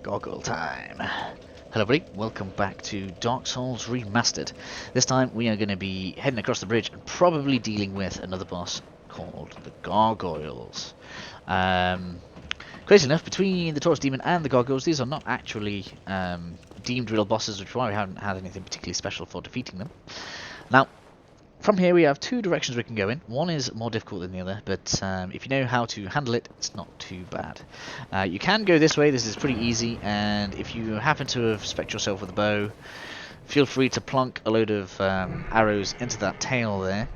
Gargoyle time. Hello everybody, welcome back to Dark Souls Remastered. This time we are going to be heading across the bridge and probably dealing with another boss called the gargoyles. Crazy enough, between the Taurus Demon and the gargoyles, these are not actually deemed real bosses, which is why we haven't had anything particularly special for defeating them. Now, from here we have two directions we can go in. One is more difficult than the other, but if you know how to handle it, it's not too bad. You can go this way, this is pretty easy, and if you happen to have spec'd yourself with a bow, feel free to plonk a load of arrows into that tail there.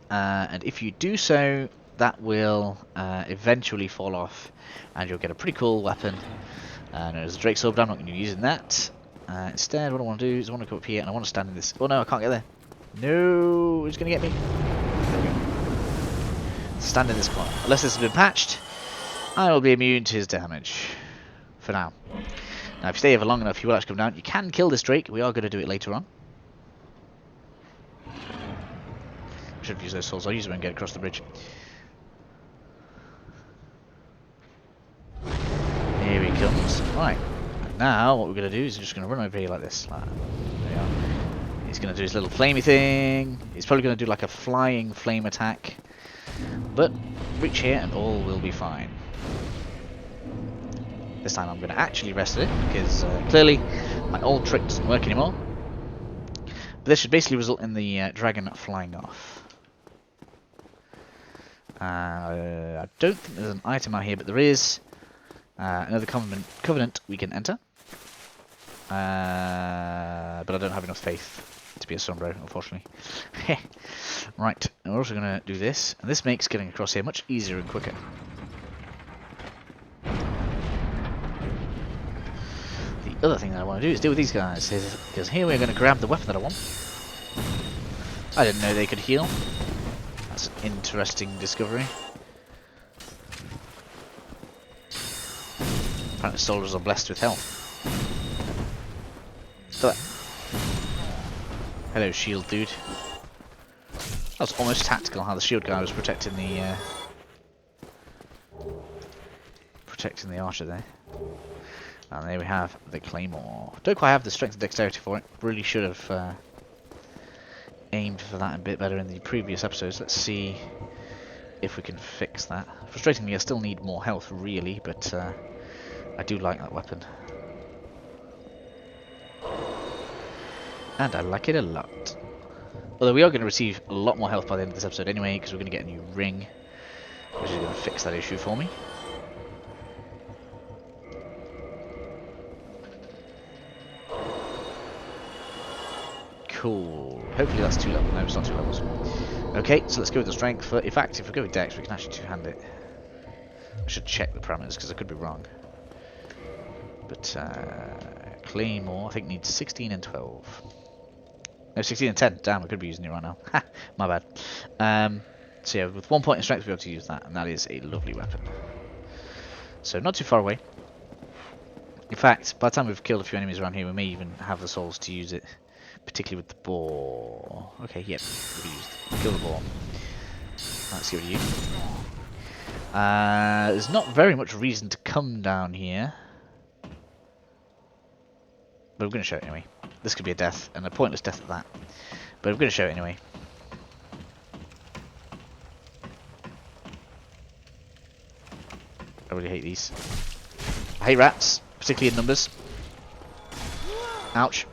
And if you do so, that will eventually fall off, and you'll get a pretty cool weapon known as a Drake Sword, but I'm not going to be using that. Instead, what I want to do is I want to come up here and I want to stand in this... Oh no, I can't get there. No, it's going to get me. There we go. Stand in this corner. Unless this has been patched, I will be immune to his damage. For now. Now, if you stay here for long enough, he will actually come down. You can kill this Drake. We are going to do it later on. I should have used those souls. I'll use them and get across the bridge. Here he comes. Right. And now, what we're going to do is we're just going to run over here like this. There we are. He's going to do his little flamey thing. He's probably going to do like a flying flame attack. But reach here and all will be fine. This time I'm going to actually rest it because clearly my old trick doesn't work anymore. But this should basically result in the dragon flying off. I don't think there's an item out here, but there is another covenant we can enter. But I don't have enough faith to be a Sombro, unfortunately. Right, and we're also going to do this, and this makes getting across here much easier and quicker. The other thing that I want to do is deal with these guys, because here we're going to grab the weapon that I want. I didn't know they could heal. That's an interesting discovery. Apparently soldiers are blessed with health. Look at that. Hello, shield dude. That was almost tactical how the shield guy was protecting the archer there. And there we have the claymore. Don't quite have the strength and dexterity for it. Really should have aimed for that a bit better in the previous episodes. Let's see if we can fix that. Frustratingly, I still need more health, really, but I do like that weapon. And I like it a lot. Although we are going to receive a lot more health by the end of this episode anyway, because we're going to get a new ring, which is going to fix that issue for me. Cool. Hopefully that's 2 levels. No, it's not 2 levels. Okay, so let's go with the strength. In fact, if we go with dex, we can actually two-hand it. I should check the parameters, because I could be wrong. But claymore, I think, needs 16 and 12. No, 16 and 10. Damn, I could be using it right now. Ha! My bad. So yeah, with 1 point in strength, we'll be able to use that, and that is a lovely weapon. So not too far away. In fact, by the time we've killed a few enemies around here, we may even have the souls to use it, particularly with the boar. Okay, yep, we'll be used. Kill the boar. Let's see what you. There's not very much reason to come down here. But we're going to show it anyway. This could be a death, and a pointless death at that. But we're going to show it anyway. I really hate these. I hate rats, particularly in numbers. Ouch.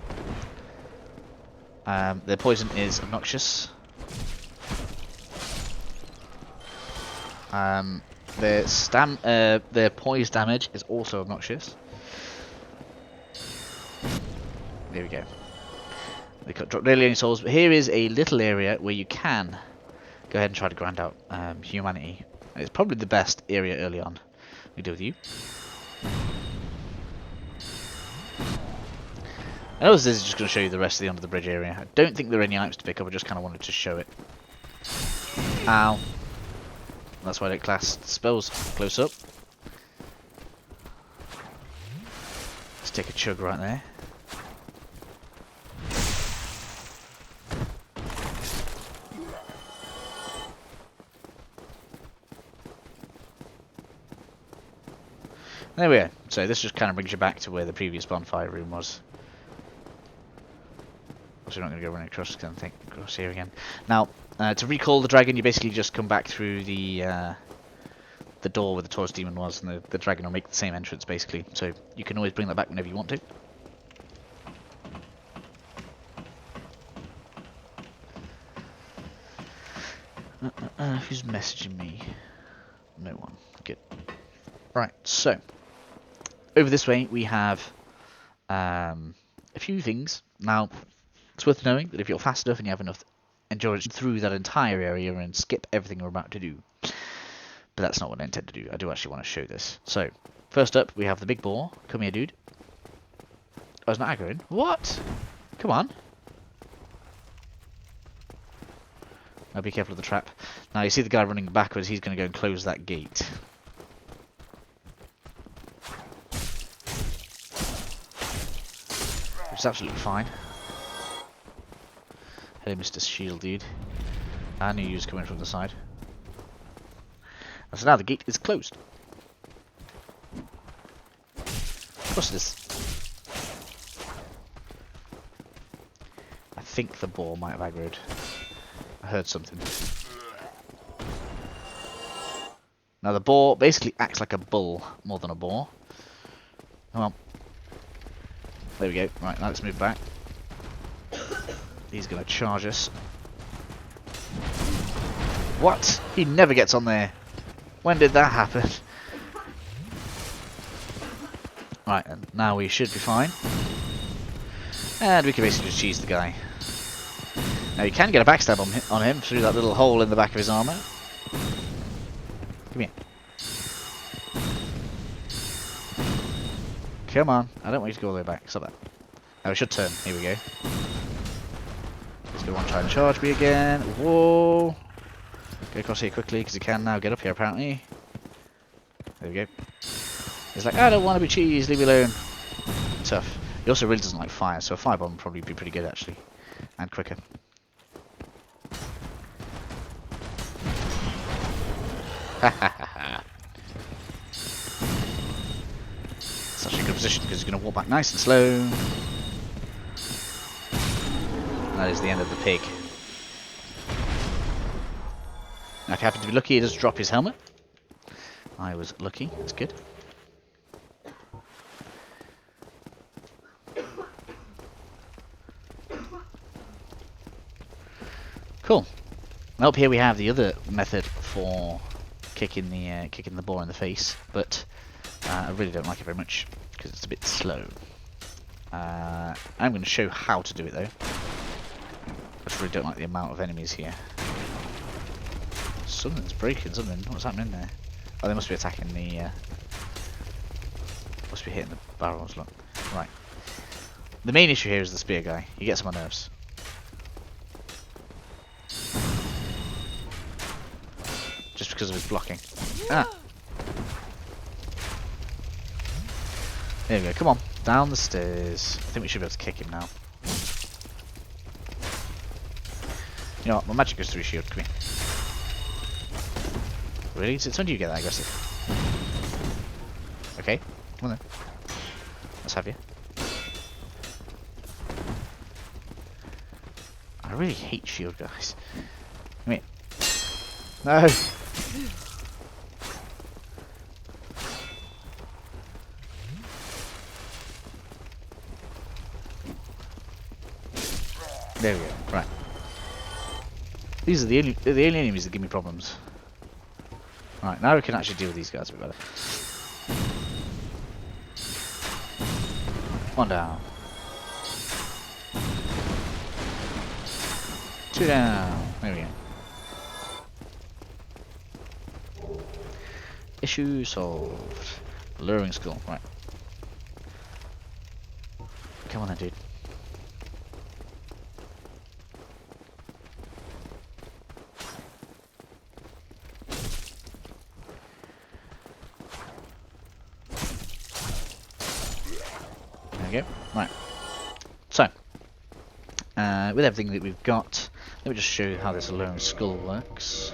Their poison is obnoxious. Their poise damage is also obnoxious. There we go. They drop nearly any souls, but here is a little area where you can go ahead and try to grind out humanity. It's probably the best area early on. We deal with you. I know this is just going to show you the rest of the under the bridge area. I don't think there are any items to pick up. I just kind of wanted to show it. Ow. That's why I don't class spells close up. Let's take a chug right there. There we are. So this just kind of brings you back to where the previous bonfire room was. So we're not going to go running across here again. Now, to recall the dragon, you basically just come back through the door where the Taurus demon was, and the dragon will make the same entrance basically. So you can always bring that back whenever you want to. Who's messaging me? No one. Good. Right, so over this way we have a few things. Now, it's worth knowing that if you're fast enough and you have enough endurance through that entire area and skip everything we're about to do. But that's not what I intend to do. I do actually want to show this. So, first up, we have the big boar. Come here, dude. Oh, it's not aggroing. What? Come on. Now be careful of the trap. Now you see the guy running backwards, he's going to go and close that gate. Which is absolutely fine. Hello, Mr. Shield Dude. I knew you was coming from the side. And so now the gate is closed. What's this? I think the boar might have aggroed. I heard something. Now the boar basically acts like a bull more than a boar. Come on. There we go. Right, now let's move back. He's going to charge us. What? He never gets on there. When did that happen? Right, and now we should be fine. And we can basically just cheese the guy. Now you can get a backstab on him through that little hole in the back of his armour. Come here. Come on. I don't want you to go all the way back. Stop that. Now we should turn. Here we go. He's going to want to try and charge me again. Whoa. Go across here quickly because he can now get up here apparently. There we go. He's like, I don't want to be cheesed. Leave me alone. Tough. He also really doesn't like fire, so a firebomb would probably be pretty good actually. And quicker. Such a good position because he's going to walk back nice and slow. And that is the end of the pig. Now if you happen to be lucky, he does drop his helmet. I was lucky, that's good. Cool. Now up here we have the other method for kicking the boar in the face, but I really don't like it very much because it's a bit slow. I'm going to show how to do it though. I just really don't like the amount of enemies here. Something's breaking, something. What's happening there? Oh, they must be attacking the... must be hitting the barrels, look. Right. The main issue here is the spear guy. He gets on my nerves. Just because of his blocking. Ah! There we go, come on. Down the stairs. I think we should be able to kick him now. You know what, my magic goes through his shield, come here. Really? Since when do you get that aggressive? Okay, come on then. Let's have you. I really hate shield guys. Come here. No! There we go, right. These are the only enemies that give me problems. Right, now we can actually deal with these guys a bit better. One down. Two down. There we go. Issue solved. Luring skull, right. Come on then, dude. Right, so with everything that we've got, let me just show you how this alone skull works.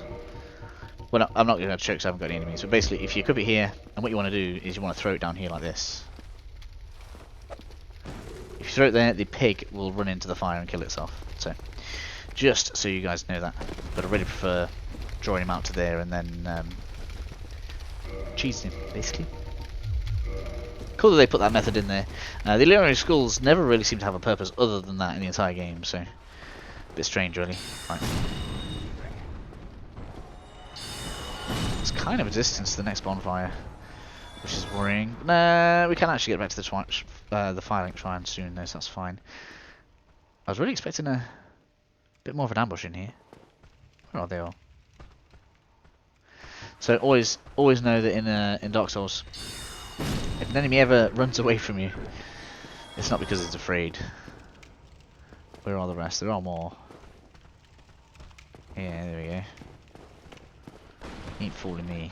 Well, no, I'm not going to check because I haven't got any enemies. But basically, if you equip it here, and what you want to do is you want to throw it down here like this. If you throw it there, the pig will run into the fire and kill itself. So, just so you guys know that. But I really prefer drawing him out to there and then cheesing him, basically. Cool that they put that method in there. The Illyrian skulls never really seem to have a purpose other than that in the entire game, so a bit strange, really. Right. It's kind of a distance to the next bonfire, which is worrying. Nah, we can actually get back to the Firelink Shrine soon, though, so that's fine. I was really expecting a bit more of an ambush in here. Where are they all? So always know that in Dark Souls, if an enemy ever runs away from you, it's not because it's afraid. Where are the rest? There are more. Yeah, there we go. Ain't fooling me.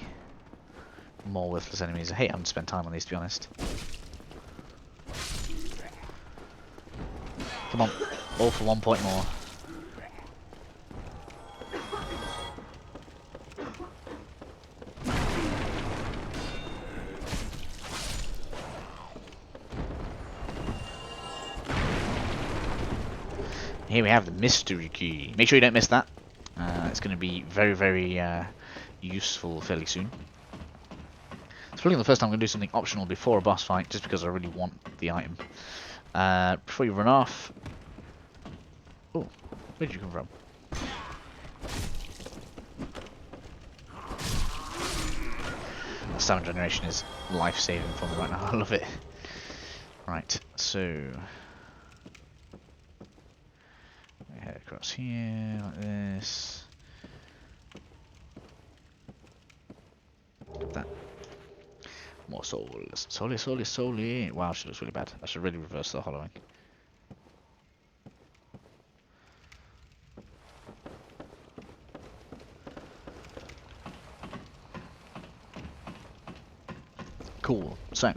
More worthless enemies. I hate having to spend time on these, to be honest. Come on, all for 1 point more. Here we have the mystery key. Make sure you don't miss that. It's going to be very, very useful fairly soon. It's probably the first time I'm going to do something optional before a boss fight, just because I really want the item. Before you run off... Oh, where did you come from? That stamina generation is life-saving for me right now. I love it. Right, so... head across here, like this. Get that. More souls. Soli. Wow, she looks really bad. I should really reverse the hollowing. Cool. So.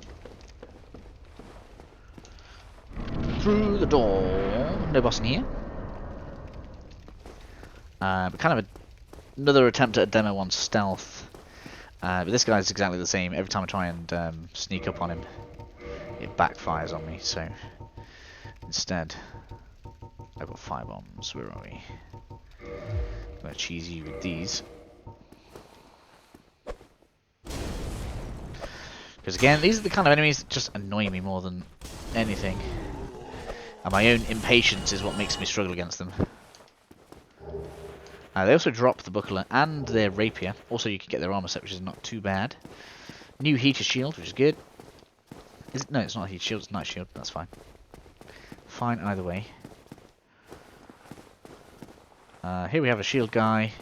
Through the door. No boss in here. But kind of another attempt at a demo on stealth. But this guy is exactly the same. Every time I try and sneak up on him, it backfires on me. So instead, I've got fire bombs. Where are we? I'm going to cheese you with these. Because again, these are the kind of enemies that just annoy me more than anything. And my own impatience is what makes me struggle against them. They also drop the buckler and their rapier. Also, you can get their armor set, which is not too bad. New heater shield, which is good. Is it? No, it's not a heater shield. It's night shield. That's fine. Fine either way. Here we have a shield guy.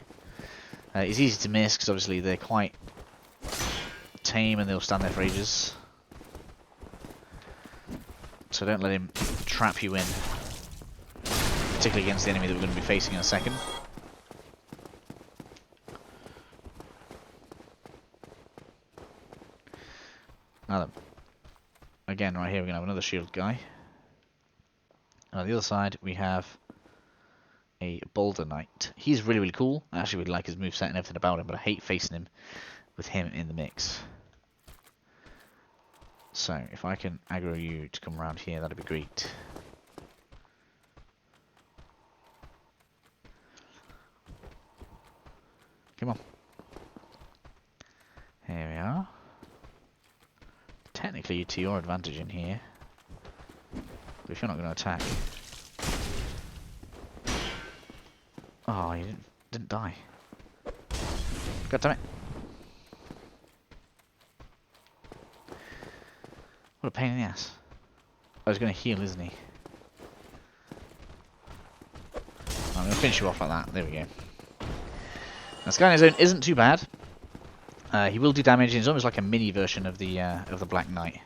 He's easy to miss because obviously they're quite tame and they'll stand there for ages. So don't let him trap you in, particularly against the enemy that we're going to be facing in a second. Now then, again, right here we're going to have another shield guy. And on the other side we have a Boulder Knight. He's really, really cool. I actually really like his moveset and everything about him, but I hate facing him with him in the mix. So, if I can aggro you to come around here, that'd be great. Come on. Here we are. Technically to your advantage in here, but if you're not going to attack... Oh, you didn't die. God damn it. What a pain in the ass. Oh, he's going to heal, isn't he? I'm going to finish you off like that. There we go. Now, Sky on his own isn't too bad. He will do damage. He's almost like a mini version of the Black Knight.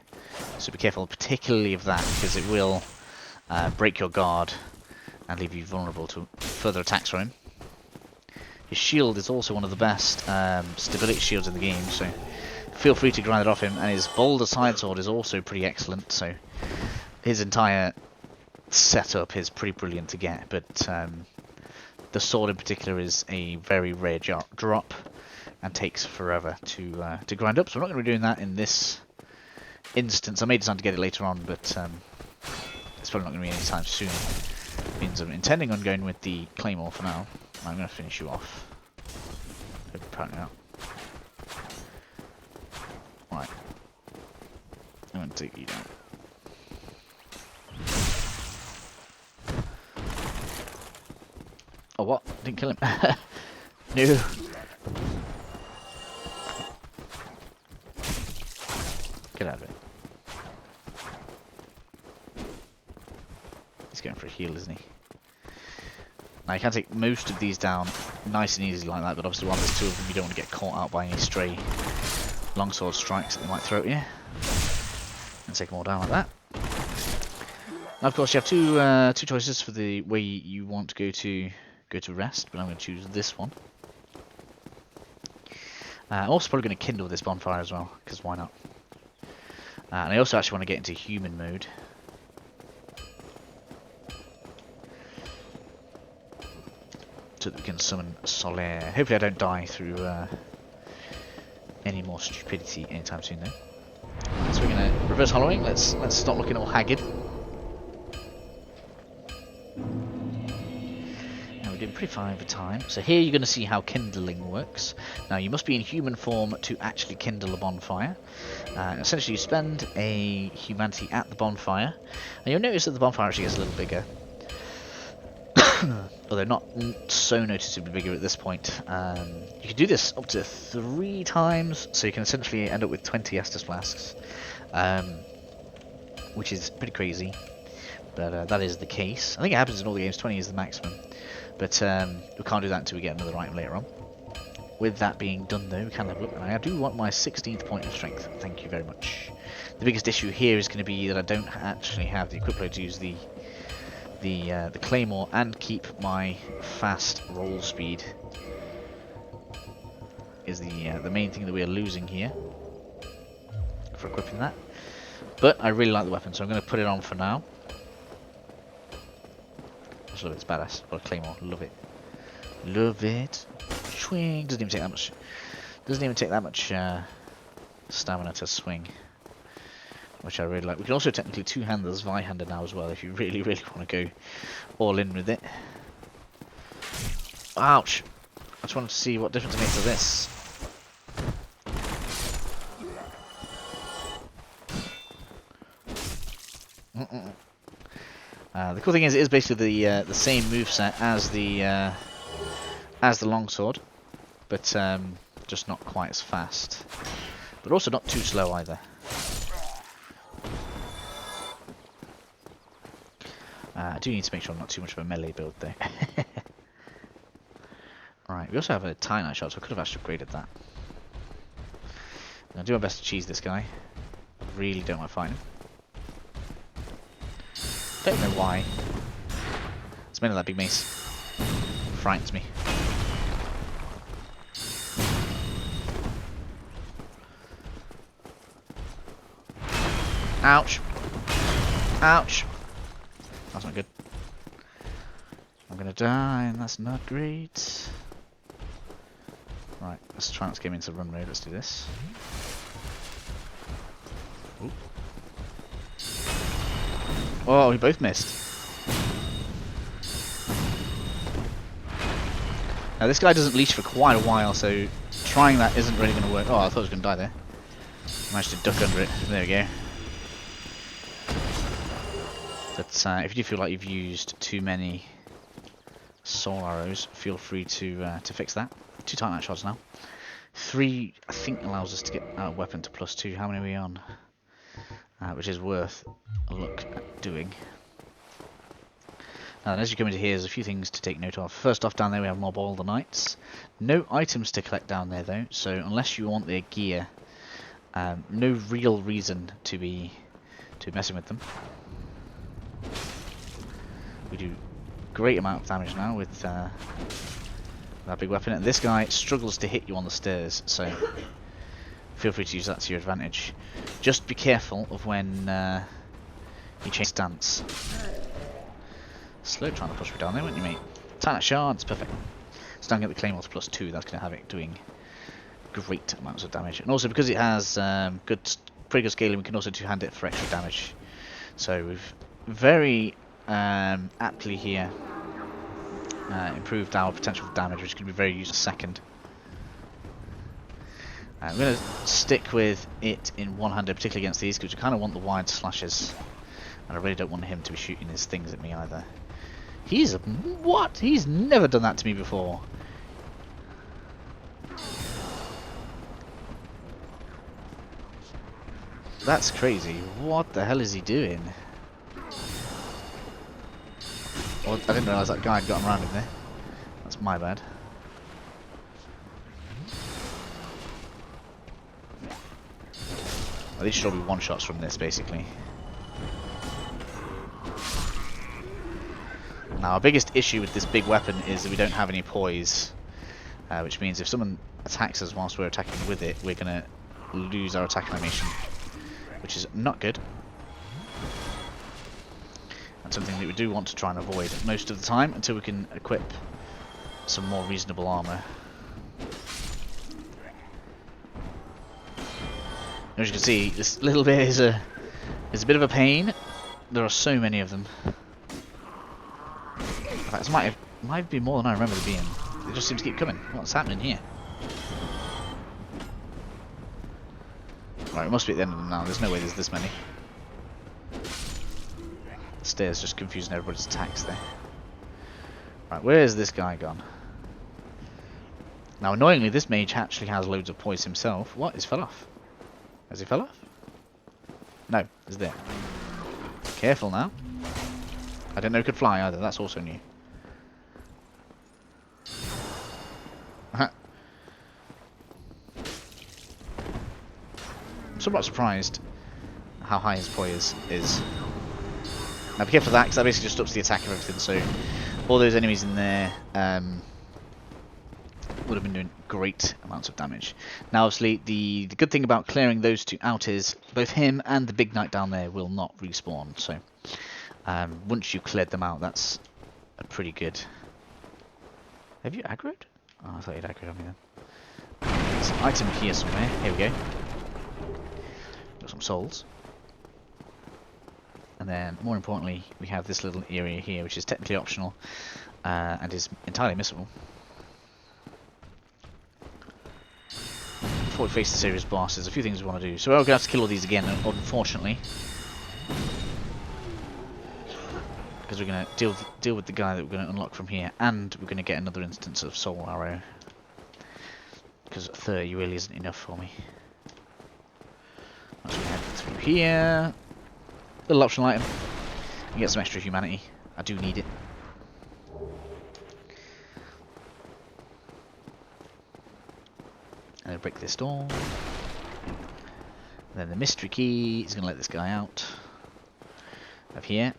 So be careful, particularly of that, because it will break your guard and leave you vulnerable to further attacks from him. His shield is also one of the best stability shields in the game, so feel free to grind it off him. And his Boulder Sidesword is also pretty excellent, so his entire setup is pretty brilliant to get. But the sword in particular is a very rare drop. and takes forever to grind up. So I'm not going to be doing that in this instance. I may decide to get it later on, but it's probably not going to be anytime soon. Means I'm intending on going with the Claymore for now. I'm going to finish you off. Apparently not. Right. I'm going to take you down. Oh, what? Didn't kill him. No. Get out of it. He's going for a heal, isn't he? Now you can take most of these down nice and easy like that, but obviously while there's two of them you don't want to get caught out by any stray longsword strikes that they might throw at you. And take them all down like that. Now of course you have two choices for the way you want to go to rest, but I'm going to choose this one. I'm also probably going to kindle this bonfire as well, because why not? And I also actually want to get into human mode. So that we can summon Sorcerer. Hopefully I don't die through any more stupidity anytime soon though. So we're going to reverse hollowing. Let's stop looking all haggard. Now we're doing pretty fine for time. So here you're going to see how kindling works. Now you must be in human form to actually kindle a bonfire. Essentially you spend a humanity at the bonfire. And you'll notice that the bonfire actually gets a little bigger. Although not so noticeably bigger at this point. You can do this up to 3 times, so you can essentially end up with 20 Estus flasks, which is pretty crazy, but that is the case. I think it happens in all the games, 20 is the maximum, but we can't do that until we get another item later on. With that being done though, we can have a look, and I do want my 16th point of strength, thank you very much. The biggest issue here is going to be that I don't actually have the equipment to use the Claymore and keep my fast roll speed is the main thing that we are losing here for equipping that. But I really like the weapon, so I'm going to put it on for now. I just love it, it's badass. Got a Claymore, love it. Love it. Swing, doesn't even take that much stamina to swing. Which I really like. We can also technically two-hand the Zweihander now as well if you really, really want to go all in with it. Ouch! I just wanted to see what difference it makes to this. The cool thing is, it is basically the same moveset as the longsword, but just not quite as fast, but also not too slow either. I do need to make sure I'm not too much of a melee build though. Right, we also have a Titanite shot, so I could have actually upgraded that. I'll do my best to cheese this guy. I really don't like fighting him. Don't know why. It's mainly that big mace. Frightens me. Ouch! Ouch! That's not good. I'm gonna die, and that's not great. Right, let's try not to get him into run mode. Let's do this. Ooh. Oh, we both missed. Now this guy doesn't leash for quite a while, so trying that isn't really going to work. Oh, I thought I was going to die there. Managed to duck under it. There we go. But if you do feel like you've used too many soul arrows, feel free to fix that. 2 Titanite shots now. 3, I think, allows us to get our weapon to +2. How many are we on? Which is worth a look at doing. Now, as you come into here, there's a few things to take note of. First off, down there we have Mob All the Knights. No items to collect down there though, so unless you want their gear, no real reason to be messing with them. We do great amount of damage now with that big weapon, and this guy struggles to hit you on the stairs, so feel free to use that to your advantage. Just be careful of when you change stance. Slow trying to push me down there, weren't you, mate? Titanite shards, perfect. So now get the claymores +2, that's going to have it doing great amounts of damage. And also because it has pretty good scaling, we can also two-hand it for extra damage. So we've very aptly here improved our potential for damage, which can be very useful second. I'm going to stick with it in one-handed, particularly against these, because we kind of want the wide slashes. And I really don't want him to be shooting his things at me either. He's... what? He's never done that to me before. That's crazy. What the hell is he doing? Well, I didn't realise that guy had gotten around him there. That's my bad. Well, these should all be one-shots from this, basically. Now, our biggest issue with this big weapon is that we don't have any poise. Which means if someone attacks us whilst we're attacking with it, we're going to lose our attack animation. Which is not good. And something that we do want to try and avoid most of the time until we can equip some more reasonable armour. As you can see, this little bit is a bit of a pain. There are so many of them. In fact, this might be more than I remember there being. They just seem to keep coming. What's happening here? Right, it must be at the end of them now. There's no way there's this many. The stairs just confusing everybody's attacks there. Right, where is this guy gone? Now, annoyingly, this mage actually has loads of poise himself. What? He's fell off. Has he fell off? No, he's there. Careful now. I didn't know he could fly either. That's also new. I'm somewhat surprised how high his poise is. Now be careful of that, because that basically just stops the attack of everything, so all those enemies in there would have been doing great amounts of damage. Now obviously the good thing about clearing those two out is both him and the big knight down there will not respawn, so once you've cleared them out, that's a pretty good... Have you aggroed? Oh, I thought you'd aggroed on me then. There's an item here somewhere. Here we go. Got some souls. And then, more importantly, we have this little area here, which is technically optional and is entirely missable. Before we face the serious boss, there's a few things we want to do. So we're going to have to kill all these again, unfortunately. Because we're going to deal with the guy that we're going to unlock from here, and we're going to get another instance of soul arrow. Because 30 really isn't enough for me. Let's head through here. Little optional item. You get some extra humanity. I do need it. And break this door. And then the mystery key is going to let this guy out. Of here.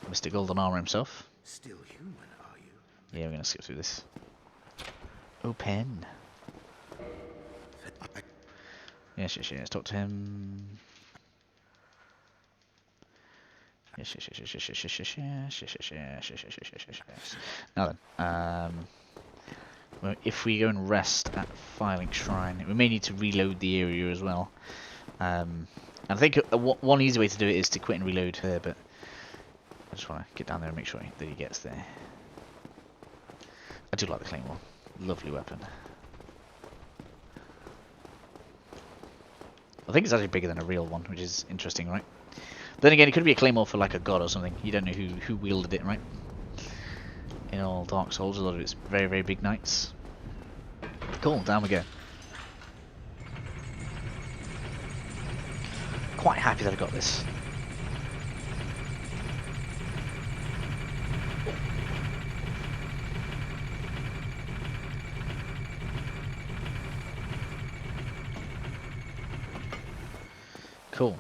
Mr. Golden Armor himself. Still human, are you? Yeah, we're going to skip through this. Open. Yes, yes, yes. Talk to him. Yes. Now then, well, if we go and rest at Firelink Shrine, we may need to reload the area as well. And I think one easy way to do it is to quit and reload there, but I just want to get down there and make sure that he gets there. I do like the Claymore. Lovely weapon. I think it's actually bigger than a real one, which is interesting, right? Then again, it could be a Claymore for like a god or something. You don't know who wielded it, right? In all Dark Souls, a lot of it's very, very big knights. Cool, down we go. Quite happy that I got this. Cool.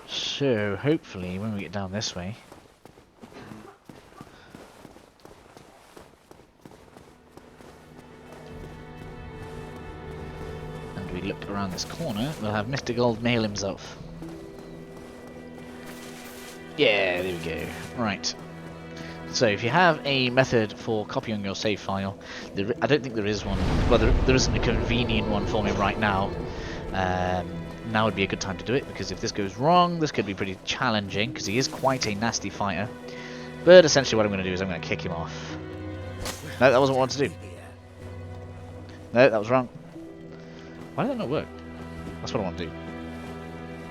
So, hopefully, when we get down this way... and we look around this corner, we'll have Mr. Gold mail himself. Yeah, there we go. Right. So if you have a method for copying your save file, I don't think there is one. Well, there isn't a convenient one for me right now. Now would be a good time to do it, because if this goes wrong, this could be pretty challenging, because he is quite a nasty fighter. But essentially what I'm going to do is I'm going to kick him off. No, that wasn't what I wanted to do. No, that was wrong. Why did that not work? That's what I want to do.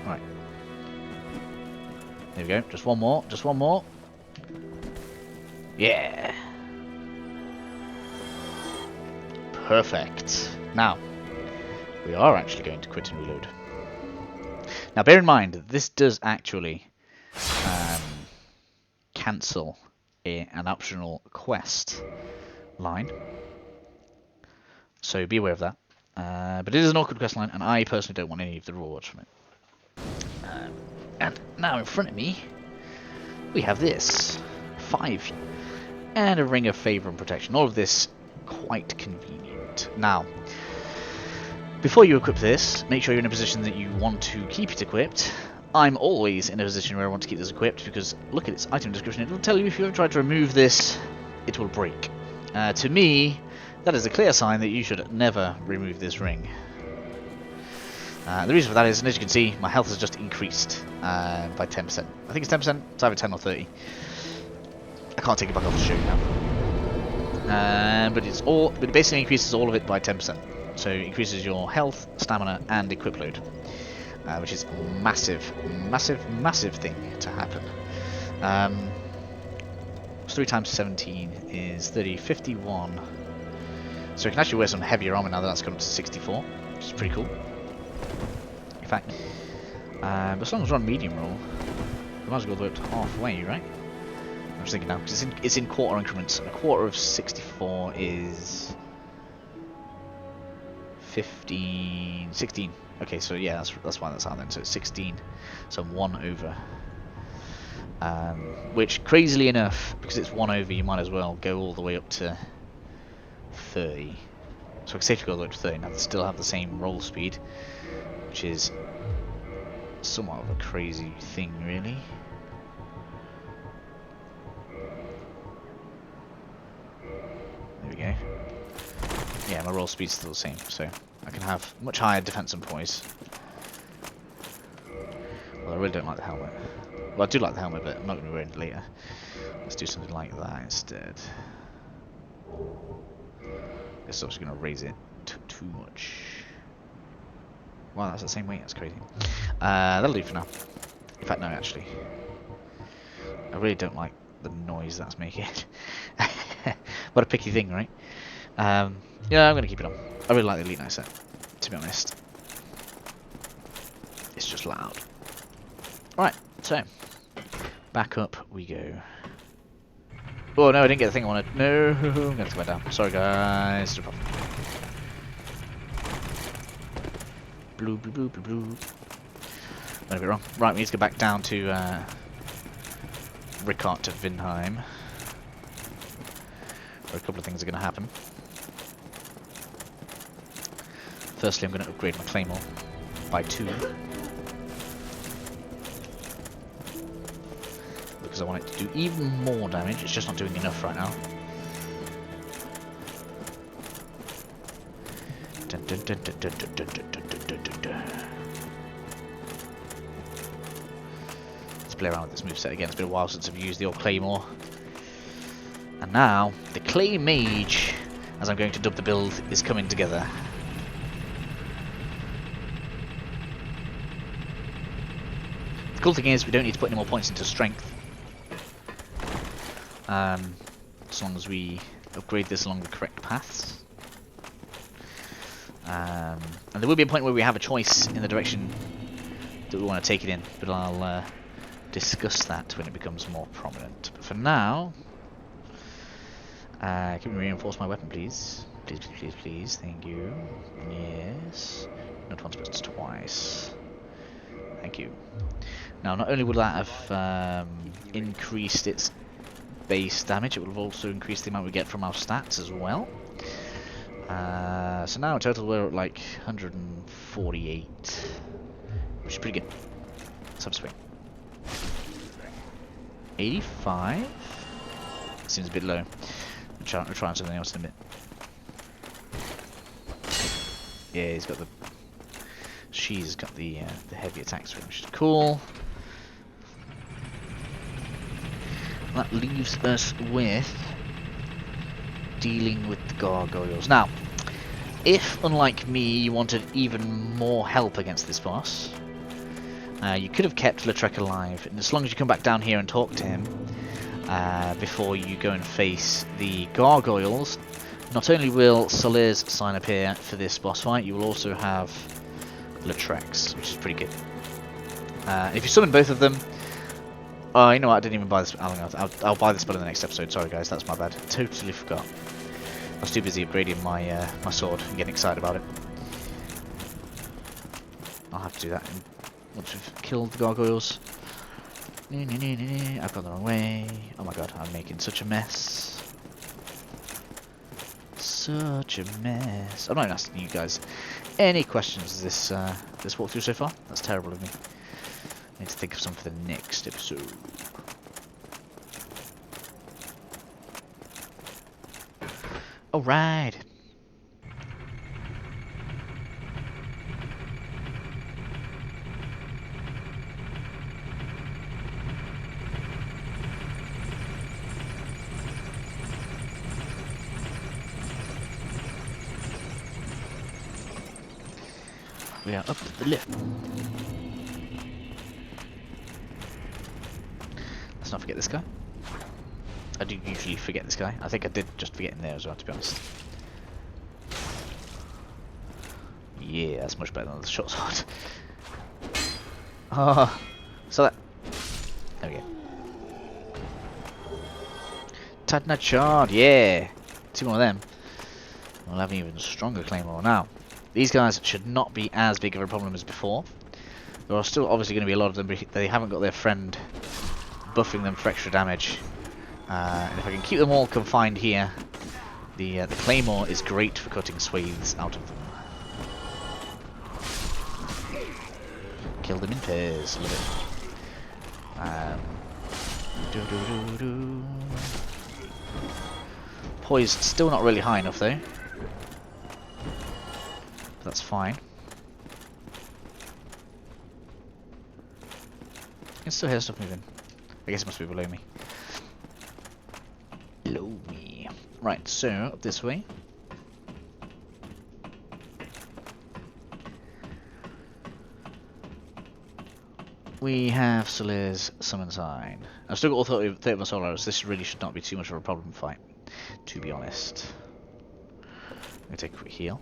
Right. There we go. Just one more. Just one more. Yeah. Perfect. Now, we are actually going to quit and reload. Now, bear in mind that this does actually cancel an optional quest line. So be aware of that. But it is an awkward quest line, and I personally don't want any of the rewards from it. And now in front of me, we have this. 5. And a Ring of Favour and Protection. All of this quite convenient. Now, before you equip this, make sure you're in a position that you want to keep it equipped. I'm always in a position where I want to keep this equipped, because look at its item description. It will tell you if you ever try to remove this, it will break. To me, that is a clear sign that you should never remove this ring. The reason for that is, and as you can see, my health has just increased by 10%. I think it's 10%, it's either 10 or 30. I can't take it back off to show you now. But it basically increases all of it by 10%. So it increases your health, stamina, and equip load. Which is massive, massive, massive thing to happen. 3 times 17 is 30, 51. So we can actually wear some heavier armor now that that's gone up to 64, which is pretty cool. In fact, but as long as we're on medium roll, we might as well go up to halfway, right? I'm just thinking now, because it's in quarter increments. A quarter of 64 is 15, 16. Okay, so yeah, that's why that's out then. So it's 16, so 1 over. Which, crazily enough, because it's 1 over, you might as well go all the way up to 30. So I can safely go all the way up to 30 and still have the same roll speed, which is somewhat of a crazy thing, really. There we go. Yeah, my roll speed's still the same, so I can have much higher defense and poise. Well, I really don't like the helmet. Well, I do like the helmet, but I'm not going to be wearing it later. Let's do something like that instead. I guess I'm just going to raise it too much. Wow, that's the same weight. That's crazy. That'll do for now. In fact, no, actually. I really don't like the noise that's making. What a picky thing, right? Yeah, I'm going to keep it on. I really like the Elite Knight set, to be honest. It's just loud. Alright, so back up we go. Oh no, I didn't get the thing I wanted. No, I'm going to come back down. Sorry guys. Blue, blue, blue, blue, blue. Went a bit wrong. Right, we need to go back down to Rickart to Vinheim. Where a couple of things are going to happen. Firstly, I'm going to upgrade my Claymore by 2. Because I want it to do even more damage. It's just not doing enough right now. Let's play around with this moveset again. It's been a while since I've used the old Claymore. And now, the Clay Mage, as I'm going to dub the build, is coming together. The cool thing is, we don't need to put any more points into strength. As long as we upgrade this along the correct paths. And there will be a point where we have a choice in the direction that we want to take it in, but I'll discuss that when it becomes more prominent. But for now, can we reinforce my weapon, please? Please, please, please, please. Thank you. Yes. Not once, but twice. Thank you. Now, not only will that have increased its base damage, it will have also increased the amount we get from our stats as well. So now in total we're at like 148, which is pretty good. Let's have a swing. 85. Seems a bit low. We're trying something else in a bit. Yeah, he's got the... She's got the heavy attacks, which is cool. That leaves us with dealing with the gargoyles. Now, if, unlike me, you wanted even more help against this boss, you could have kept Lautrec alive, and as long as you come back down here and talk to him before you go and face the gargoyles, not only will Sorcerer's sign appear for this boss fight, you will also have Lautrec's, which is pretty good. If you summon both of them, oh, you know what? I didn't even buy this. I'll buy this spell in the next episode. Sorry, guys, that's my bad. Totally forgot. I was too busy upgrading my my sword and getting excited about it. I'll have to do that once we've killed the gargoyles. I've gone the wrong way. Oh my god, I'm making such a mess. Such a mess. I'm not even asking you guys any questions this this walkthrough so far. That's terrible of me. I need to think of some for the next episode. Alright. We are up the lift. Let's not forget this guy. I do usually forget this guy. I think I did just forget him there as well, to be honest. Yeah, that's much better than the short sword. Oh, so that. There we go. Tadna Chard, yeah! 2 more of them. We'll have an even stronger claymore now. These guys should not be as big of a problem as before. There are still obviously going to be a lot of them, but they haven't got their friend buffing them for extra damage. And if I can keep them all confined here, the claymore is great for cutting swathes out of them. Kill them in pairs, love it. Poise still not really high enough though. That's fine. I can still hear stuff moving. I guess it must be below me. Below me. Right, so up this way. We have Sorcerer's summon sign. I've still got all 30 of my soul arrows. This really should not be too much of a problem fight, to be honest. I'm going to take a quick heal.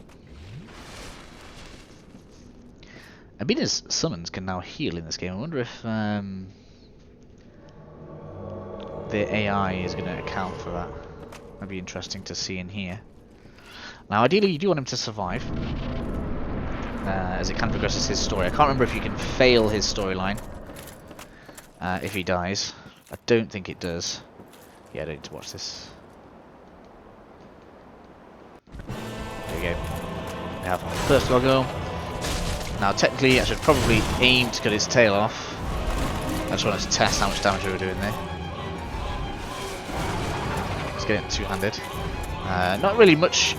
Abina's summons can now heal in this game. I wonder if the AI is going to account for that. That'd be interesting to see in here. Now, ideally, you do want him to survive, as it kind of progresses his story. I can't remember if you can fail his storyline if he dies. I don't think it does. Yeah, I don't need to watch this. There we go. We have our first gargoyle. Now, technically, I should probably aim to cut its tail off. I just wanted to test how much damage we were doing there. Let's get it two-handed. Not really much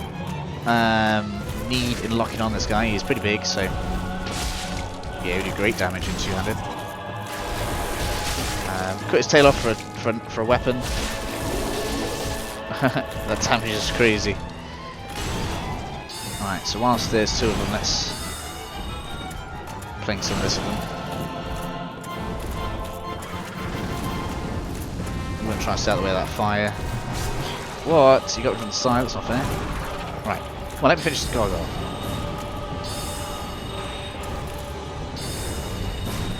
need in locking on this guy. He's pretty big, so yeah, we do great damage in two-handed. Cut his tail off for a weapon. That damage is crazy. Alright, so whilst there's 2 of them, let's fling some of this of them. I'm going to try to stay out of the way of that fire. What? You got it from the side, that's not fair. Right, well, let me finish this gargoyle.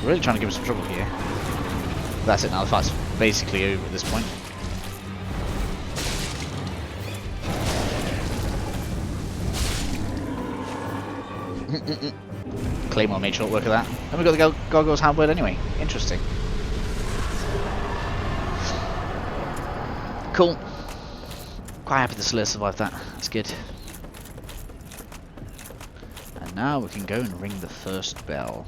Really trying to give us some trouble here. That's it now, the fight's basically over at this point. Claymore made short work of that. And we got the gargoyle's handword anyway. Interesting. Cool. Quite happy the Slayer survived that. That's good. And now we can go and ring the first bell.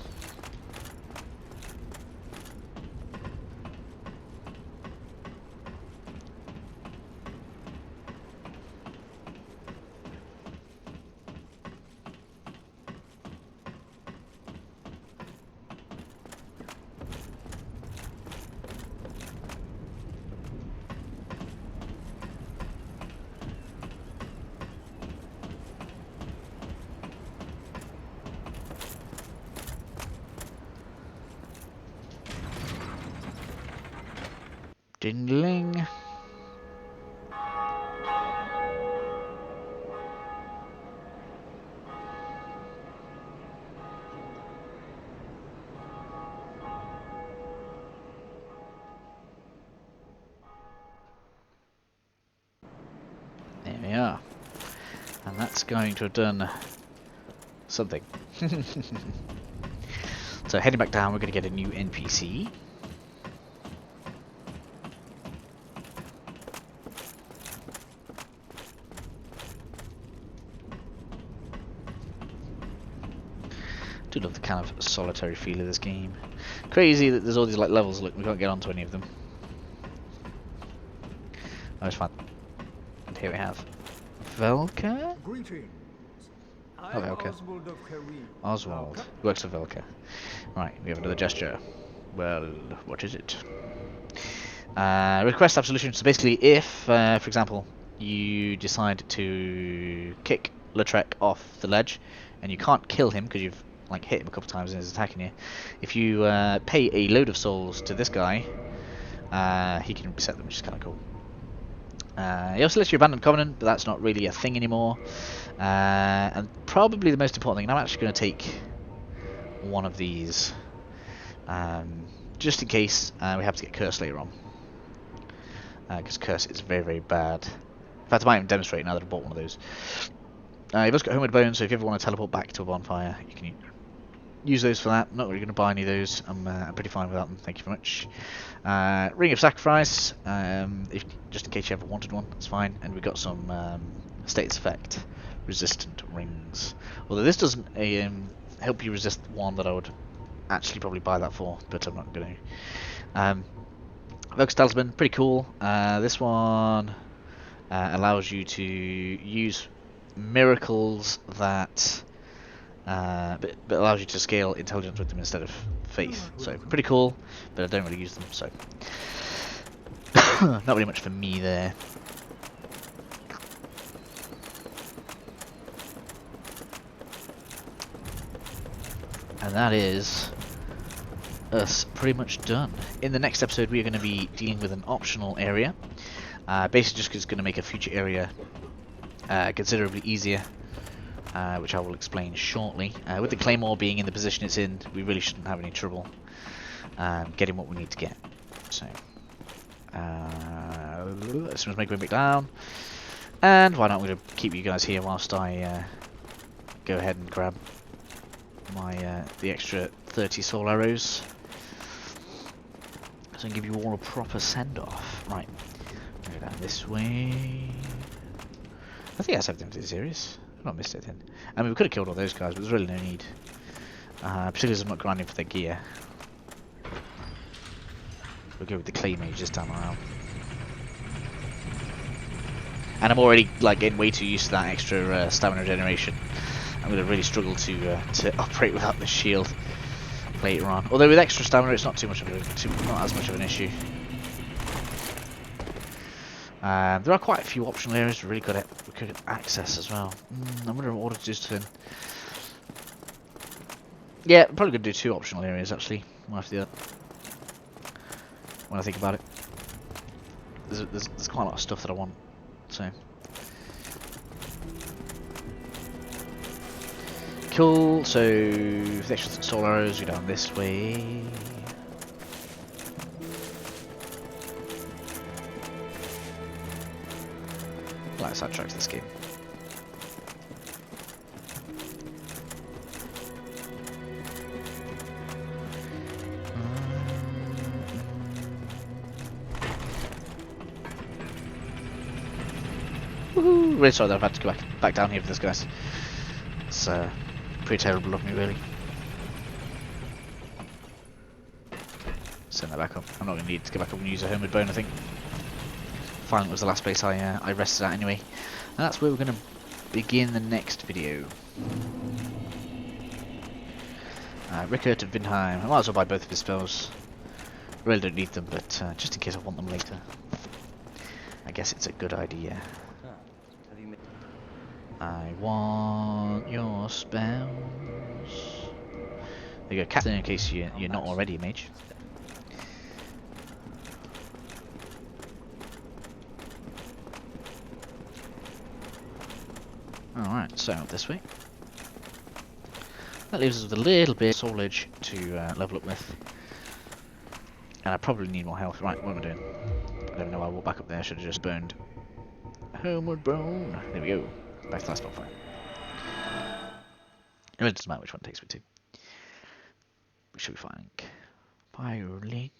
Ding-ling. There we are. And that's going to have done something. So heading back down, we're going to get a new NPC. Do love the kind of solitary feel of this game. Crazy that there's all these like levels. Look, we can't get onto any of them. That was fun. And here we have Velka. Greetings. Oh, Velka. Oswald of Kareem. Oswald works for Velka. Right, we have another gesture. Well, what is it? Request absolution. So basically, if, for example, you decide to kick Lautrec off the ledge, and you can't kill him because you've like hit him a couple of times and he's attacking you, if you pay a load of souls to this guy, he can reset them, which is kind of cool. He also lets you abandon Covenant, but that's not really a thing anymore. And probably the most important thing, and I'm actually going to take one of these, just in case we have to get Curse later on. Because Curse is very, very bad. In fact, I might even demonstrate now that I bought one of those. You've also got Homeward Bones, so if you ever want to teleport back to a bonfire, you can use those for that. I'm not really going to buy any of those. I'm pretty fine without them. Thank you very much. Ring of Sacrifice, just in case you ever wanted one, that's fine. And we've got some status effect resistant rings. Although this doesn't help you resist one that I would actually probably buy that for, but I'm not going to. Velka's Talisman, pretty cool. This one allows you to use miracles that but allows you to scale intelligence with them instead of faith. So pretty cool, but I don't really use them, so not really much for me there. And that is us pretty much done. In the next episode we are going to be dealing with an optional area, basically just because it's going to make a future area considerably easier, which I will explain shortly. With the Claymore being in the position it's in, we really shouldn't have any trouble getting what we need to get. So as soon as my going back down, and why not, I'm going to keep you guys here whilst I go ahead and grab my the extra 30 soul arrows, so I can give you all a proper send-off. Right, go down this way. I think that's everything for this series. I've not missed anything. I mean, we could have killed all those guys, but there's really no need. Particularly as I'm not grinding for their gear. We'll go with the clay mage this time around. And I'm already like getting way too used to that extra stamina regeneration. I'm going to really struggle to operate without the shield later on. Although with extra stamina, it's not too much of not as much of an issue. There are quite a few optional areas we could access as well. I wonder what to do to them. Yeah, I'm probably going to do 2 optional areas actually, one after the other. When I think about it, there's quite a lot of stuff that I want. So cool. So for the extra soul arrows, we go down this way. Like sidetracked this game. Woohoo! Really sorry that I've had to go back down here for this, guys. It's pretty terrible of me, really. Send that back up. I'm not going to need to go back up and use a Homeward Bone, I think. Finally, was the last place I rested at anyway. And that's where we're going to begin the next video. Rickert of Vindheim. I might as well buy both of his spells. Really don't need them, but just in case I want them later. I guess it's a good idea. I want your spells. There you go, Captain, in case you're not already a mage. Alright, so this way. That leaves us with a little bit of soulage to level up with. And I probably need more health. Right, what am I doing? I don't know why I walked back up there. I should have just burned. Homeward bound. There we go. Back to the last bonfire. It really doesn't matter which one it takes me to. We should be fine. Biolink.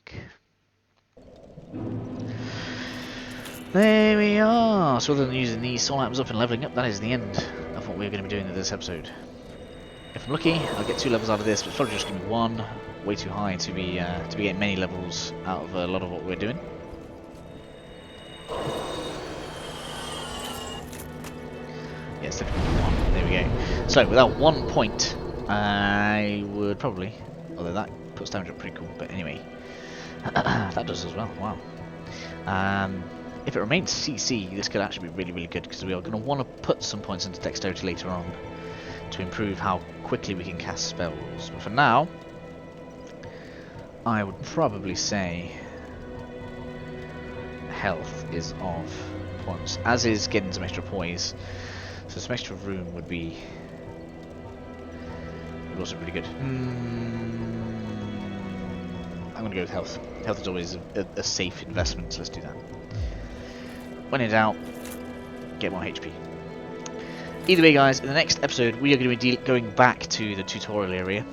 There we are. So other than using these soul items up and leveling up, that is the end of what we're going to be doing in this episode. If I'm lucky, I'll get 2 levels out of this, but it's probably just going to be 1. Way too high to be getting many levels out of a lot of what we're doing. Yes, yeah, 1. There we go. So without 1 point, I would probably, although that puts damage up pretty cool. But anyway, that does as well. Wow. If it remains CC, this could actually be really, really good because we are going to want to put some points into dexterity later on to improve how quickly we can cast spells. But for now, I would probably say health is of points, as is getting some extra poise. So some extra room would also really good. I'm going to go with health. Health is always a safe investment, so let's do that. When in doubt, get more HP. Either way, guys, in the next episode, we are going to be going back to the tutorial area.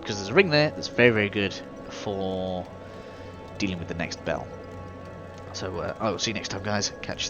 Because there's a ring there that's very, very good for dealing with the next bell. So I will see you next time, guys. Catch you.